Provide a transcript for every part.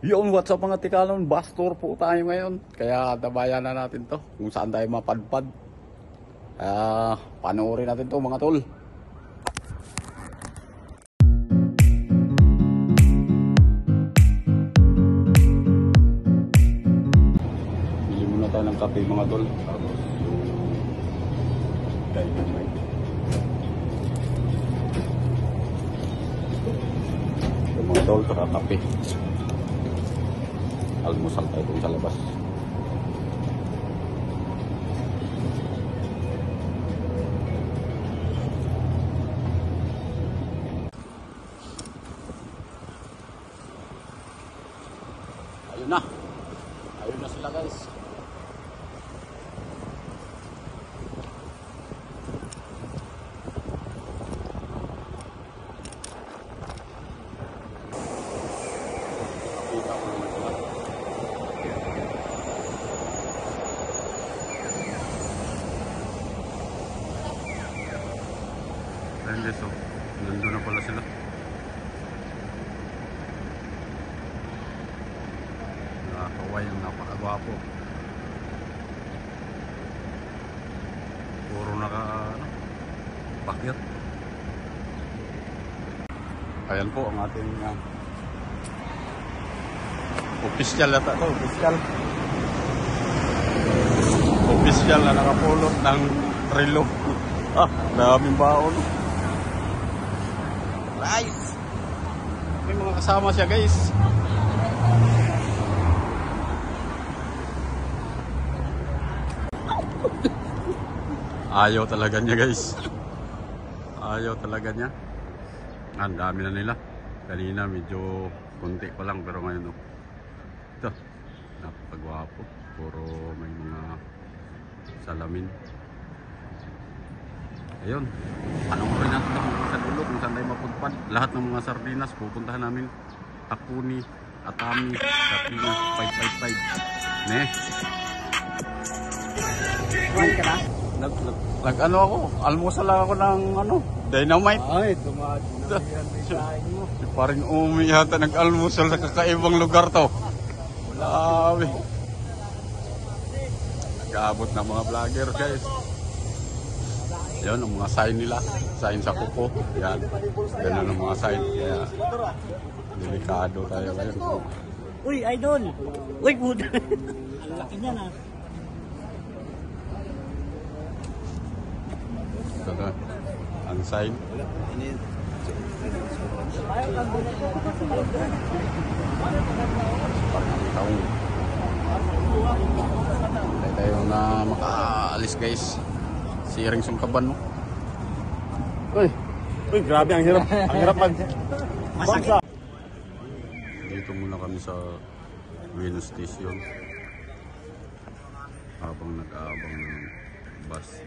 Yun, what's up mga tikalon? Bus tour po tayo ngayon. Kaya dabayan na natin to kung saan tayo mapadpad. Panoorin natin to mga tol. Bili muna tayo ng kape mga tol. Tapos yung dynamite. Yung mga tol, saka kape. Almusal tayo dun sa labas. Ayun na. Ayun na sila guys. Kita ko naman sila. Ayun guys, oh. Nandun na pala sila. Nakakaway yung napakagwapo. Puro bakyat. Ayan po ang ating official ata to. Official na nakapulot ng relo. Daming baon. Nice. May mga kasama siya guys. Ayaw talaga niya guys. Ayaw talaga niya. Ang dami na nila. Kanina medyo konti pa lang pero ngayon ito. Napakagwapo. Puro may mga salamin. Ayun, panoorin natin sa dulo kung saan tayo mapudpad. Lahat ng mga sardinas pupuntahan namin. Takuni, Atami, Sardinas 555. Ne? Kumain ka na? Nag-ano ako, almusal lang ako ng dynamite. Ay, tumahan mo. Paring umi yata nag-almusal sa kakaibang lugar to. Grabe. Nag-aabot ng mga vlogger guys. Yan ang mga sign nila. Sign sa kuko. Yan. Ganun ang mga sign. Kaya delikado tayo ngayon. Uy, idol! Uy, puta! Ang laki niya na. Ito na. Ang sign. Parang taong. Tayo tayo na makaalis guys. Siring sungkaban mo. Uy, grabe ang hirap. Ang hirap bangsa. Dito muna kami sa Venus Station. Habang nag-aabang ng bus.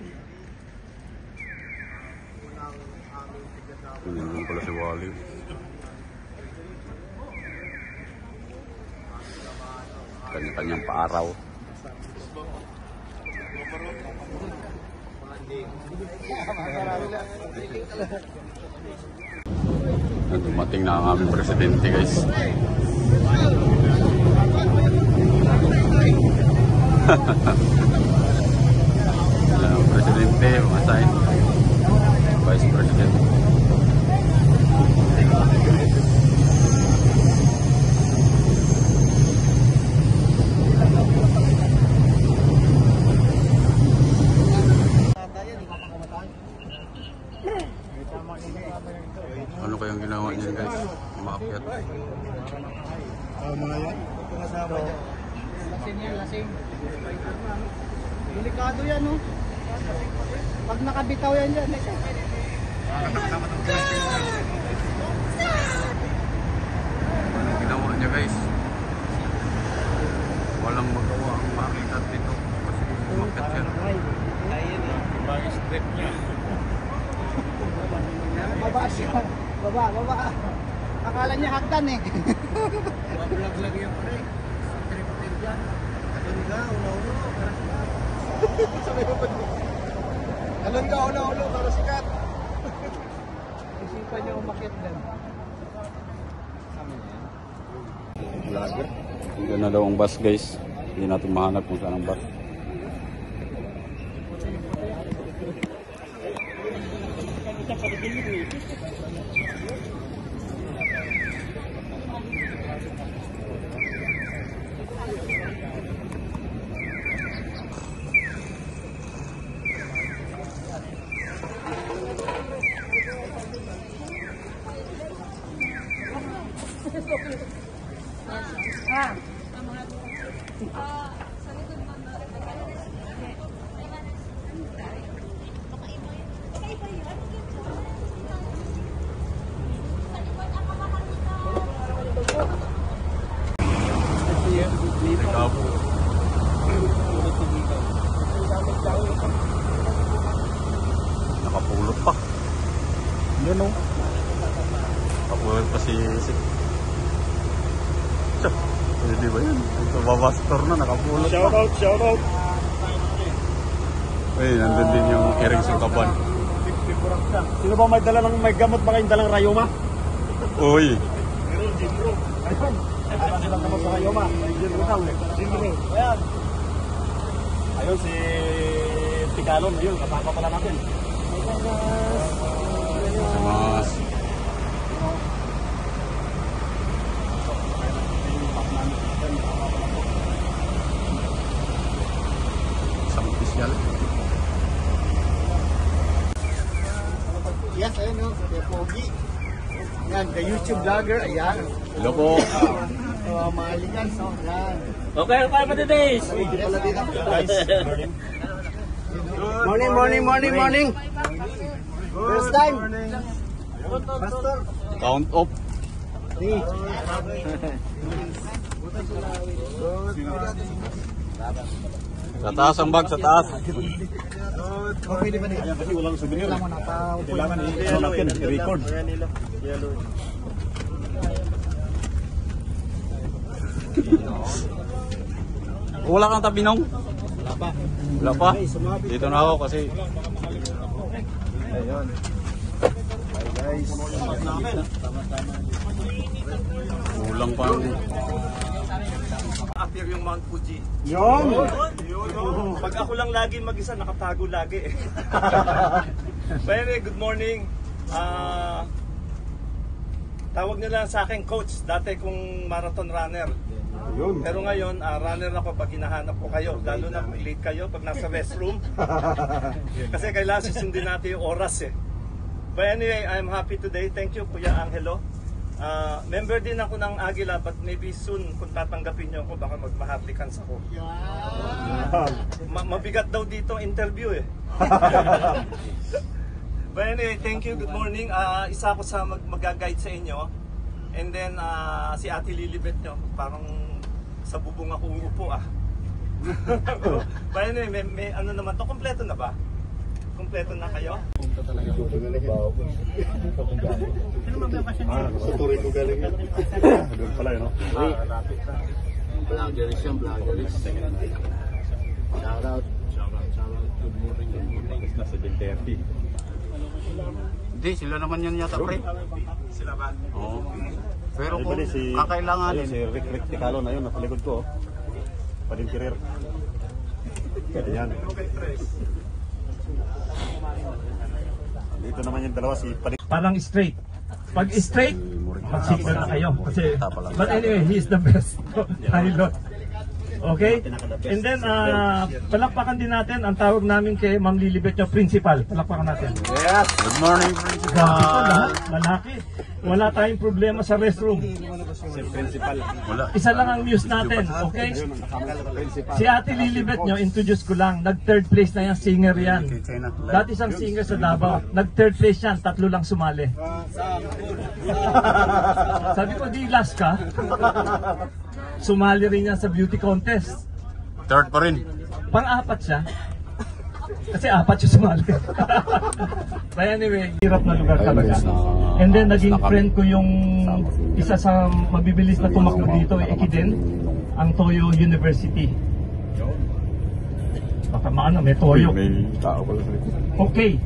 Nandun pala si Wally. Kanya-kanyang paaraw. Dumating na ang aming presidente guys. Ang presidente, mga sign. Vice President. Ano kayang ginawa niya guys? Umakyat. Mga yan. Lasing yan, lasing. Delikado yan, no? Pag nakabitaw yan dyan, Anong ginawa niya guys? Walang magawa ang makikat dito. Kasi umakyat yan. Ibang step niya. Baba siya. Baba. Akala niya hagdan eh. Vlog lang yung pre. Trip dyan. Alon ka, ulo-ulo. Alon ka, ulo-ulo. Para sikat. Isipan niya umakit din. Sama niya. vlogger. Hindi na daw ang bus guys. Hindi natin mahanap kung saan ang bus. Ikaw. Nakapulot pa. Yun o. Nakapulot pa si... Pwede ba yun? Ito babastor na, nakapulot pa. Shout out. Ay, nandun din yung earrings ng kaban. Sino ba may gamot ba kayong dalang rayoma? Uy! Ayun. Wala silang gamot sa rayoma. Jimro. Ayan. Ayun si Tigalon. Ayun, kasama pala natin. Mas... Isang opisyal. Yes, ayun o. Kaya Pogi. Yan, the YouTube vlogger. Ayan. Hello po. Mahalingan. So, yan. Okay, pa days. Hindi pala din ako, guys. Morning. First time. Pastor. Count off. Sa taas ang bag, sa taas. Okay, di ba na? Kasi walang souvenir. Kailangan mo na pa. Kailangan natin i-record. Wala kang tabinong? Wala pa. Wala pa? Dito na ako kasi Ayun. Hi guys. kulang pa. Appear yung Mount Fuji. Yun. Pag ako lang lagi mag-isa, nakatago lagi. But anyway, good morning. Tawag nila sa akin coach, dati kong marathon runner. Yun. Pero ngayon, runner ako pag hinahanap ko kayo. Lalo na kung late kayo pag nasa restroom. Kasi kailangan susundin natin yung oras eh. But anyway, I'm happy today. Thank you, Kuya Angelo. Member din ako ng Agila, but maybe soon kung tatanggapin niyo ako, baka magmahaplikans ako. Mabigat daw dito ang interview eh. But anyway, thank you. Good morning. Isa ako sa mag-guide sa inyo. And then si Ate Lilibet nyo, parang sa bubong ako uupo ah. But anyway, may ano naman to, kompleto na ba? Kompleto na kayo? Sa turin ko galing yan. Doon pala yun, no? Vloggeries yan, vloggeries. Shout out. Good morning. Nasa 7:30. Hindi, sila naman yan yata pre. Sila ba? Oo. Pero Ay, kung bali kakailanganin. Si Rick Ticalon, ayun, nasa likod ko. Pading Kirir. Ganyan. Dito naman yung dalawa, si Pading. Parang straight. Pag straight, magsignal na kayo. Kasi, but anyway, he's the best pilot. Okay? And then, palakpakan din natin ang tawag namin kay Ma'am Lilibet nyo, principal. Palakpakan natin. Yes. Good morning, Grabe po principal. lahat, lalaki. Wala tayong problema sa restroom. Si Principal. Wala. Isa lang ang news natin, okay? Si Ate Lilibet nyo, introduce ko lang, nag-third place na yan, singer yan. Dati siyang singer sa Davao, nag-third place yan, 3 lang sumali. Sabi ko, di last ka? Sumali rin yan sa beauty contest. Third pa rin. Pang-apat siya. Kasi 4 yung sumali. But anyway, hirap na lugar talaga. And then naging friend ko yung isa sa mabibilis na tumakbo dito, Ekiden, ang Toyo University. Baka maano, may Toyo. May tao pala. Okay.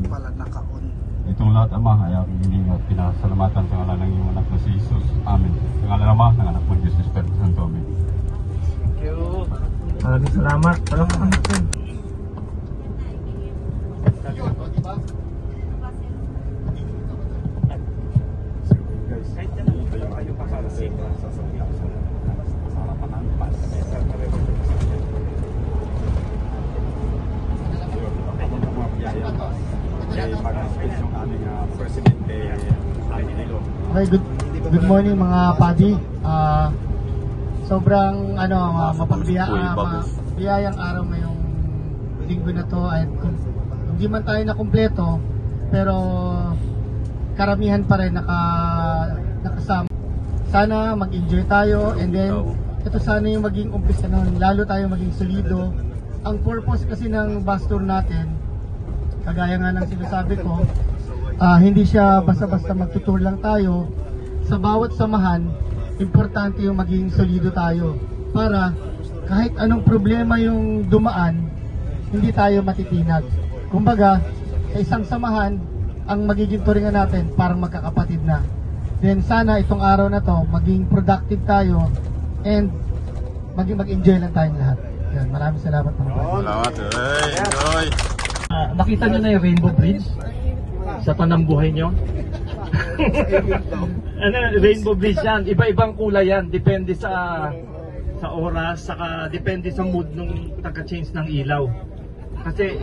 Pala naka-on. Itong lahat, Ama, ay aking hiling at pinasalamatan sa ngalan ng iyong anak na si Jesus. Amen. Sa ngalan ng Ama, Ama, ng anak mo, Diyos, Espiritu Santo. Amen. Thank you. Maraming salamat. Palakpakan natin. Kahit yan ang kayo kakarating. Sasabihin ko sa harapan ng pas. Mag-speech yung aming presidente, Amy Dilo. Okay, good morning mga padi. Sobrang mapagбiyayang araw ngayong linggo na to, at hindi man tayo na kumpleto pero karamihan pa rin nakasama. Sana mag-enjoy tayo, and then ito sana yung maging umpisa nun, lalo tayo maging solido. Ang purpose kasi ng bus tour natin, kagaya nga ng sinasabi ko, hindi siya basta-basta magtutour lang tayo. Sa bawat samahan, importante yung maging solido tayo para kahit anong problema yung dumaan, hindi tayo matitinag. Kumbaga, sa isang samahan, ang magiging turingan natin parang magkakapatid na. Then sana itong araw na to, maging productive tayo and mag-enjoy lang tayong lahat. Yan, maraming salamat mga kapatid. Salamat. Enjoy. Nakita nyo na yung Rainbow Bridge sa panambuhay nyo? Rainbow Bridge yan, iba-ibang kulay yan, depende sa oras, saka depende sa mood nung taga-change ng ilaw. Kasi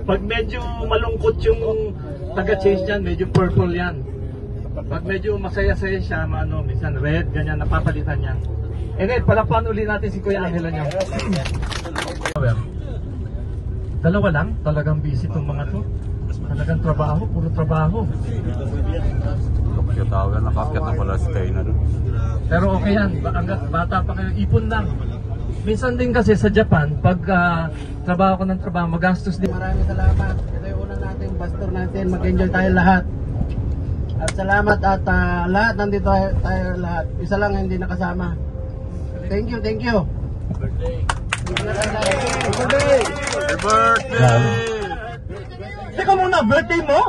pag medyo malungkot yung taga-change yan, medyo purple yan. Pag medyo masaya-saya siya, minsan red, ganyan, napapalitan yan. And then, palakpan uli natin si Kuya Angela nyo. Dalawa lang, talagang busy itong mga to. Talagang trabaho, puro trabaho. Nakakyat na pala si Kay na doon. Pero okay yan, hanggat bata pa kayo, ipon lang. Minsan din kasi sa Japan, pag trabaho ko ng trabaho, magastos din. Maraming salamat. Ito yung unang nating bus tour natin. Mag-enjoy tayo lahat. At salamat at lahat nandito tayo lahat. Isa lang hindi nakasama. Thank you, thank you. Birthday! Happy birthday! Teka muna, birthday mo?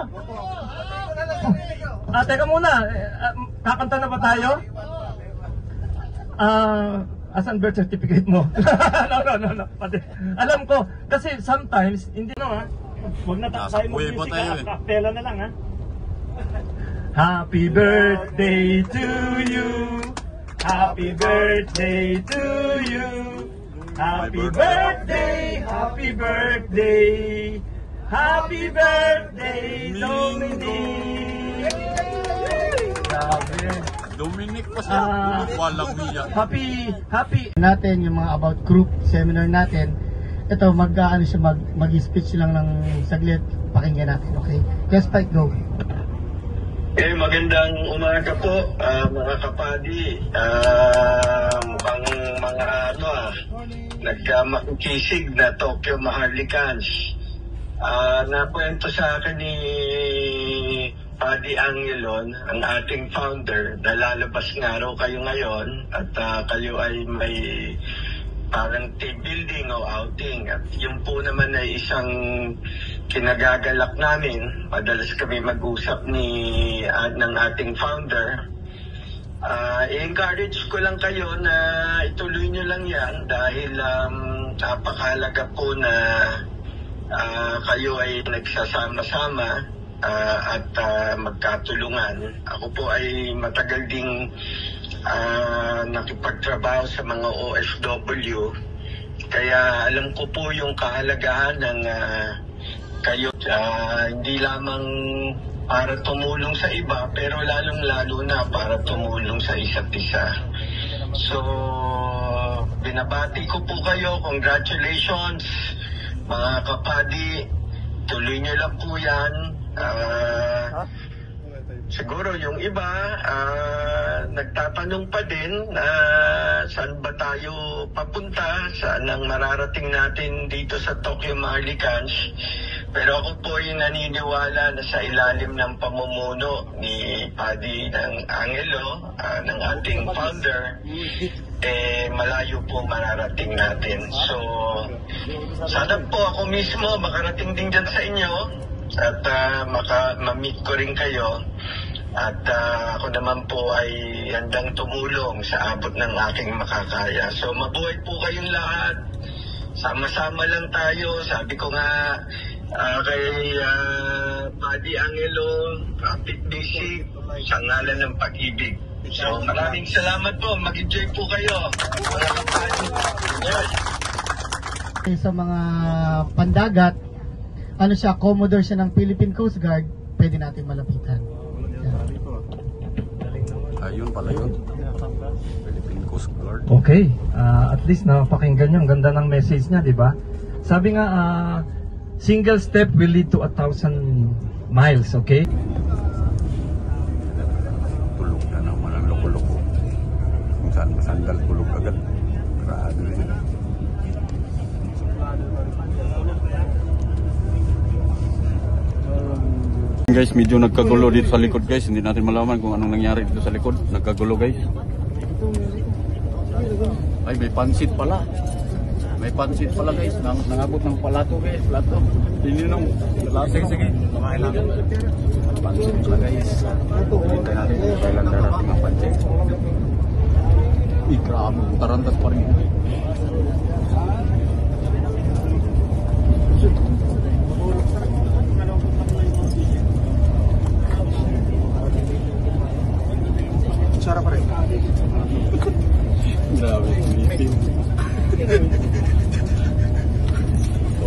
Teka muna, kakanta na ba tayo? Asan birth certificate mo? No. Alam ko, kasi sometimes, hindi huwag na tayo mo music, kapela na lang Happy birthday to you. Happy birthday to you. Happy birthday, happy birthday. Happy birthday, Dominic. Dominic pa siya. Walang niya. Happy natin yung mga about group seminar natin. Ito mag-speech lang ng saglit, pakinggan natin, okay? Just fight, go. Magandang umaga po, mga kapadi. Mukhang mga nagmakikisig na Tokyo Maharlikans. Nakwento sa akin ni Paddy Angelon, ang ating founder, na lalabas nga raw kayo ngayon at kayo ay may parang team building o outing. At yun po naman ay isang kinagagalak namin. Madalas kami mag-usap ng ating founder. I-encourage ko lang kayo na ituloy nyo lang yan dahil napakahalaga po na kayo ay nagsasama-sama at magkatulungan. Ako po ay matagal ding nakipagtrabaho sa mga OFW, kaya alam ko po yung kahalagahan ng kayo, hindi lamang para tumulong sa iba, pero lalong-lalo na para tumulong sa isa't isa. So, binabati ko po kayo, congratulations mga kapadi, tuloy nyo lang po yan. Siguro yung iba nagtatanong pa din na saan ba tayo papunta, saan ang mararating natin dito sa Tokyo Maharlikans. Pero ako po ay naniniwala na sa ilalim ng pamumuno ni Paddy ng Angelo, ng ating founder, malayo po mararating natin. So, sana po ako mismo makarating din dyan sa inyo at ma-meet ko rin kayo. At ako naman po ay handang tumulong sa abot ng aking makakaya. So mabuhay po kayong lahat. Sama-sama lang tayo. Sabi ko nga kay Paddy Angelo, Prophet Basic, sa ngalan ng pag-ibig. So maraming salamat po. Mag-enjoy po kayo. Mga kapatid. Sa mga pandagat, ano siya, Commodore siya ng Philippine Coast Guard, pwede natin malapitan. Ayun pala yun. Philippine Coast Guard. Okay, at least napakinggan nyo, ang ganda ng message niya, di ba? Sabi nga, single step will lead to 1,000 miles, okay? Tulog na naman ang loko-loko. Kung saan masandal, tulog agad. Grabe rin. Guys, medyo nagkagulo dito sa likod guys. Hindi natin malaman kung anong nangyari dito sa likod. Nagkagulo guys. Ay, may pansit pala. May pansit pala guys. Nangabot ng palato guys. Plato. Hindi nung. Sige, sige. Kumain lang. Pansit pala guys. Hintay natin kung kailan darating ang pansit. Grabe. Tarantas pa rin. Sarap pa rin. Grabe, meeting.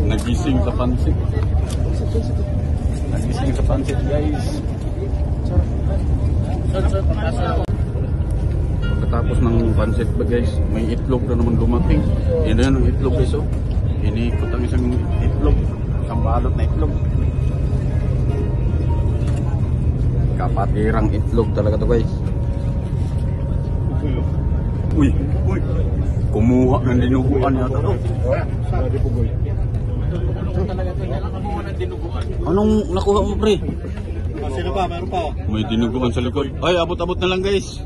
Nagising sa pansit. Nagising sa pansit, guys. Pagkatapos ng pansit ba, guys, may itlog na naman dumating. Yan na yung itlog, guys, oh. Iniikot ang isang itlog. Isang balot na itlog. Kapatirang itlog talaga to, guys. Uy, uy. Kumuha ng dinuguan yata to. Anong nakuha mo, pre? Sino pa? Meron pa. May dinuguan sa likod. Ay, abot-abot na lang, guys.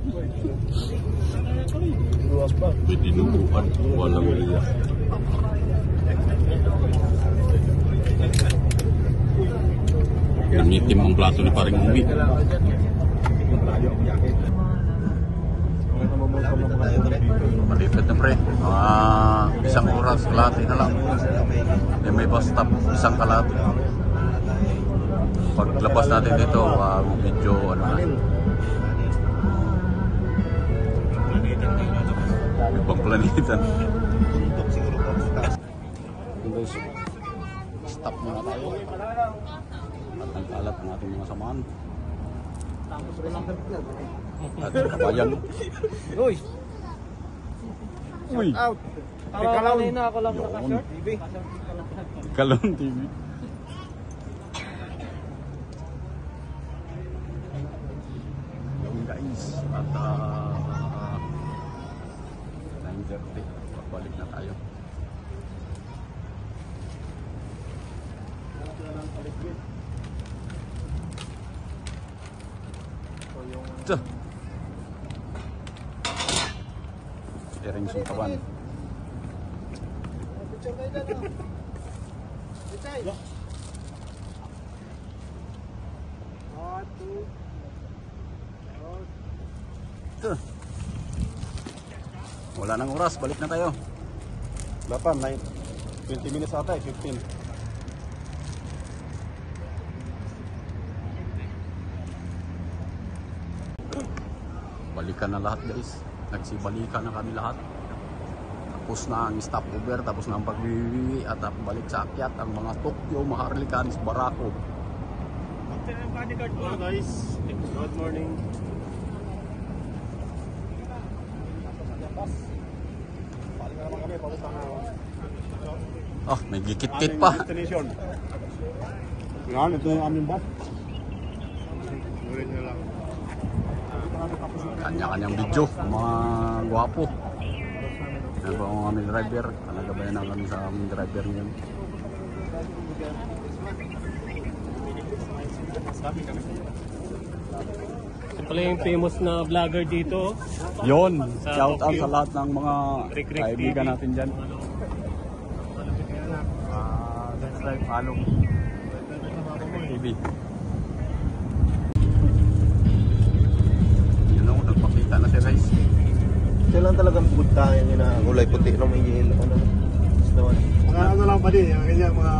May dinuguan. Walang riya. Namitim ang plato ni paring Uwi. Malipit na pre, isang oras, kalahati na lang. May bus stop, isang kalahati. Paglabas natin dito, medyo ano na. Ibang planitan. Stop muna tayo. At ang kalat ng ating mga samahan. At kabayan. Uy! Uy! Out! Kalawin na ako lang naka-short. Kalon TV. Yung guys, at 9:30, pagbalik na tayo. Ito. Steering sungkawan. Ito. Wala nang oras, balik na tayo. Dapat 20 minutes ata, 15. Balikan na lahat guys. Nagsibalikan na kami lahat. Tapos na ang stopover, tapos na ang pagbibiwi at ang balik sa akyat ang mga Tokyo, Maharlika's, Barako. Hello guys, good morning. Ah, may gikit-kit pa. Destination. Yan, ito yung aming bus. Kanya-kanyang video, mga gwapo. Yan ba ang aming driver? Nagabayan na kami sa aming driver ngayon. Ito pala yung famous na vlogger dito. Yon, Sa shout out Tokyo. sa lahat ng mga Rick kaibigan TV. natin dyan. Let's like follow TV. Sila lang talagang puntahan yun na kulay puti na may yelo. Mga ano lang pa din, yung ganyan, mga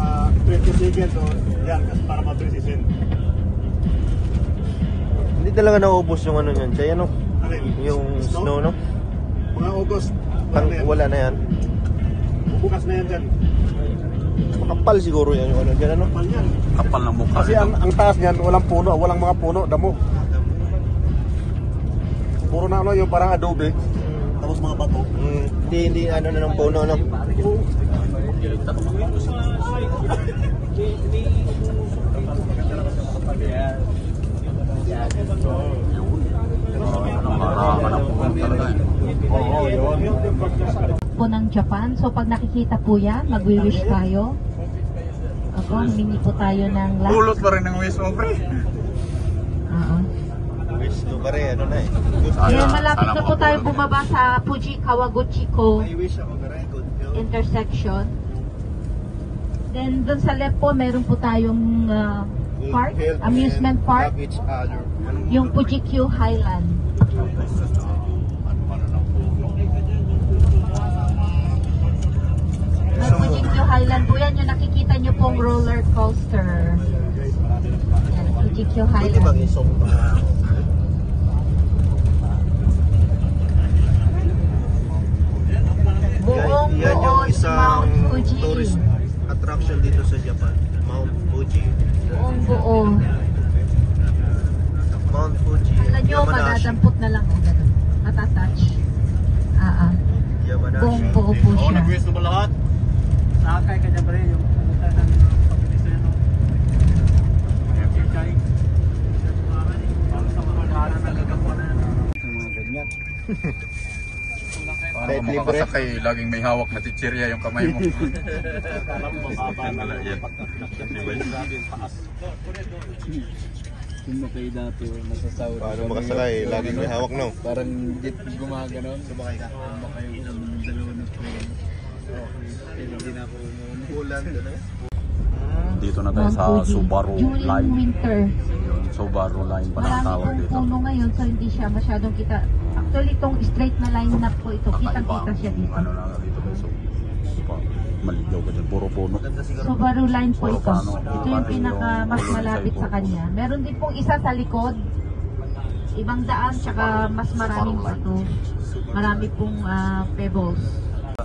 20 seconds o yan, kasi para ma-precision. Hindi talaga naubos yung ano yun. Siya ano? Yung snow, no? Mga August. Wala na yan. Bukas na yan dyan. Makapal siguro yan yung ano dyan, ano? Kapal yan. Kapal ng mukha. Kasi ang taas niyan, walang puno, walang mga puno, damo. Puro na ano, yung parang adobe. Tapos mga bato. Hindi ano na ng puno, no? Po ng Japan. So pag nakikita po yan, magwi-wish tayo. Ako, humingi po tayo ng lahat. Pulot pa rin ng wish mo, pre. Oo. Wish to pare, ano na eh. Kaya malapit na po tayo bumaba sa Fuji Kawaguchiko intersection. Then doon sa left po, meron po tayong park, amusement park. Yung Fuji Q Highland. May Fuji Q Highland po yan. Yung nakikita nyo pong roller coaster. Yan, Fuji Q Highland. Buong Yan yung buo isang Mount Fuji. tourist attraction dito sa Japan. Mount Fuji. Buong buo. Mount Fuji. Alam nyo, Yamanashi. madadampot na lang. Matatouch. Yamanashi. Buong buo po siya. Nag-wish na ba lahat? Nakakay ka dyan, pre. Yung pumunta ng pag-design. Mag-exercise. Para sa mga kara na gagawa na. Mga ganyan. Kahit Kung libre. makakasakay, laging may hawak na chichirya yung kamay mo. Alam mo, mababa na. Kung kayo dati nasasahod. Paano makasakay? Laging may hawak, no? Parang jeep gumaganon. Sumakay ka. Sumakay ko ng dalawa na po. Okay. Hindi na ako umuulan. Dito na tayo sa Mount Fuji. Subaru During Line. winter. Yung Subaru Line pa ng Marami tawag pong dito. puno ngayon, so hindi siya masyadong kita. Actually, itong straight na line na po ito, kitang-kita siya dito. Ano na dito guys. So, maligaw ka dyan. Puro puno. Subaru line po Puro ito. pano. Ito yung pinaka mas malapit sa kanya. Meron din pong isa sa likod. Ibang daan, tsaka mas maraming bato. Marami pong pebbles.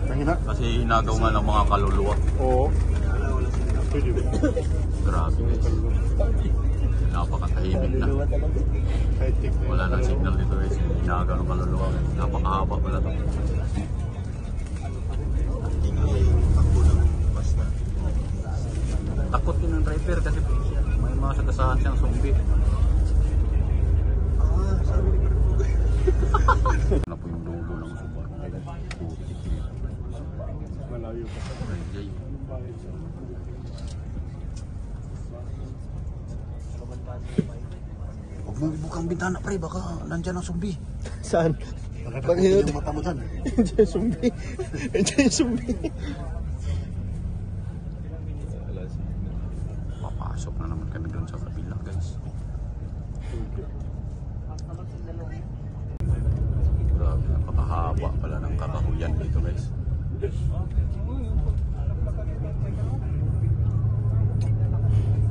Kasi inagaw nga ng mga kaluluwa. Oo. Grabe guys. Napakatahimik na. Wala nang signal dito guys. Inagaw ng kaluluwa. Napakahaba pala ito. Takot din ng driver kasi may mga sagasaan siyang zombie. Ano po yung logo ng Subaru? Malayo pa. Huwag mong ibukang bintana pre, baka nandyan ang zombie. Saan? Bakit yung mata mo dyan? Diyan yung zombie. Diyan yung zombie. Papasok na naman kami doon sa kabila guys. Grabe, napakahaba pala ng kakahuyan dito guys.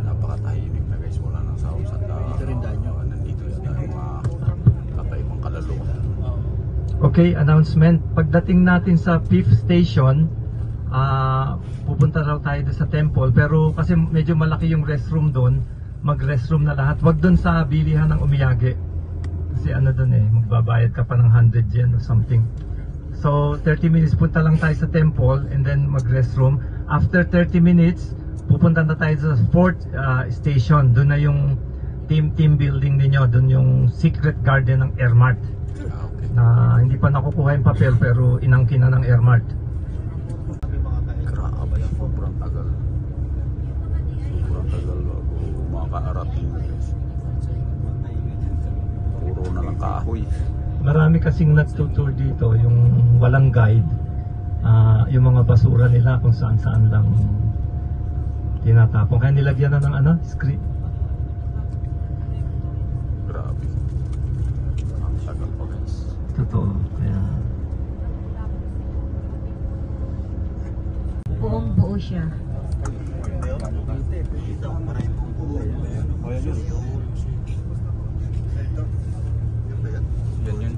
Napakatahimik na guys, wala nang sound sa tao. Dito rin dahil nandito yung mga kakaibang kaluluwa. Okay, announcement. Pagdating natin sa 5th station, pupunta raw tayo doon sa temple. Pero kasi medyo malaki yung restroom doon, mag-restroom na lahat. Wag doon sa bilihan ng umiyage. Kasi ano doon magbabayad ka pa ng 100 yen or something. So 30 minutes punta lang tayo sa temple and then mag-restroom. After 30 minutes, pupunta na tayo sa 4th station. Doon na yung team building ninyo. Doon yung secret garden ng Airmart. Na hindi pa nakukuha yung papel pero inangkin na ng Airmart. Grabe, sobrang tagal. Sobrang tagal bago makakarating guys. Puro na lang kahoy. Marami kasing nagtutour dito, yung walang guide. Yung mga basura nila kung saan-saan lang tinatapon. Kaya nilagyan na ng screen. Grabe. Ang tagal pa guys. Totoo. Kaya po siya. Yan yun.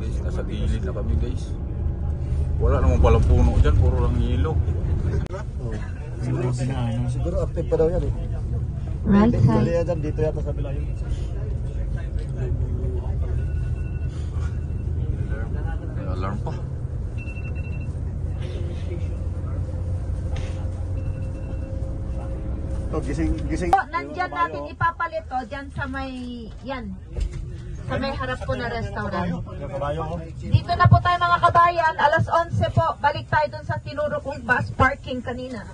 Guys, nasa gilid na kami guys. Wala naman palang puno dyan, puro lang hilo. Siguro active pa daw yan eh. Right side. Dito yata sa bila yun. May alarm pa. Oh, gising. Nandyan natin ipapalit o, dyan sa may, yan. Sa may harap po na restaurant. Dito na po tayo mga kabayan, alas 11 po. Balik tayo dun sa tinuro kong bus parking kanina.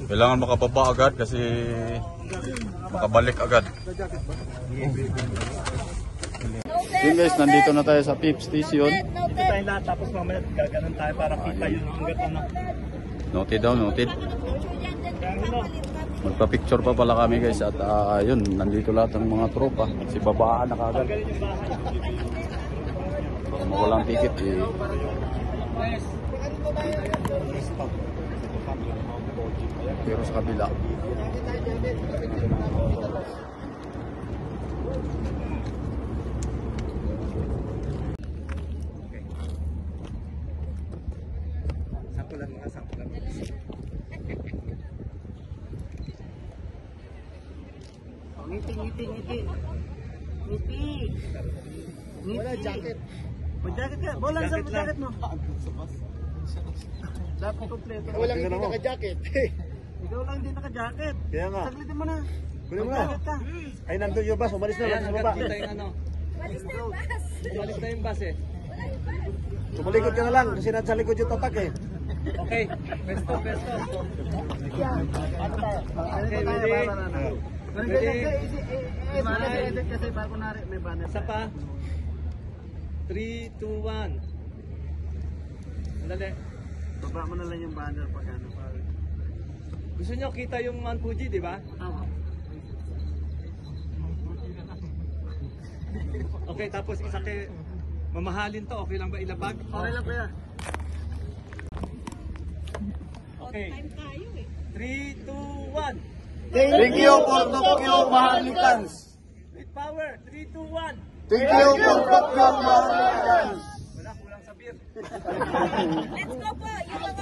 Kailangan makababa agad kasi makabalik agad. Yun guys, nandito na tayo sa PIP station. Dito tayo lahat tapos mamaya gaganon tayo para kita yun hanggat ano. Noted daw, noted. Magpa-picture pa pala kami guys at yun, nandito lahat ng mga tropa. Si babaan na kagad. Para mawalang ticket eh. Pero sa kabila. Sampulan mga sampulan. Ngiti. Wala jacket. May jacket ka? Wala sa jacket mo. Dapat kompleto. Walang hindi naka-jacket. Ikaw lang hindi naka-jacket. Kaya nga. Saglitin mo na. Kunin mo na. Ay, nandun yung bus. Umalis na lang sa baba. Umalis na yung bus eh. Tumalikod ka na lang kasi nasa likod yung tatak eh. Okay. Pesto. Okay, ready? Kasi bago na may banner. Isa pa. 3, 2, 1. Dali. Baba mo na lang yung banner pag ano. Gusto nyo kita yung Mount Fuji, di ba? Okay, tapos isa kay mamahalin to. Okay lang ba ilabag? Okay lang kuya. Okay. 3, 2, 1. Thank you for Tokyo Mahalikans. With power. 3, 2, 1. Thank you for Tokyo Mahalikans. Wala, kulang sa beer. Let's go po! Yung mga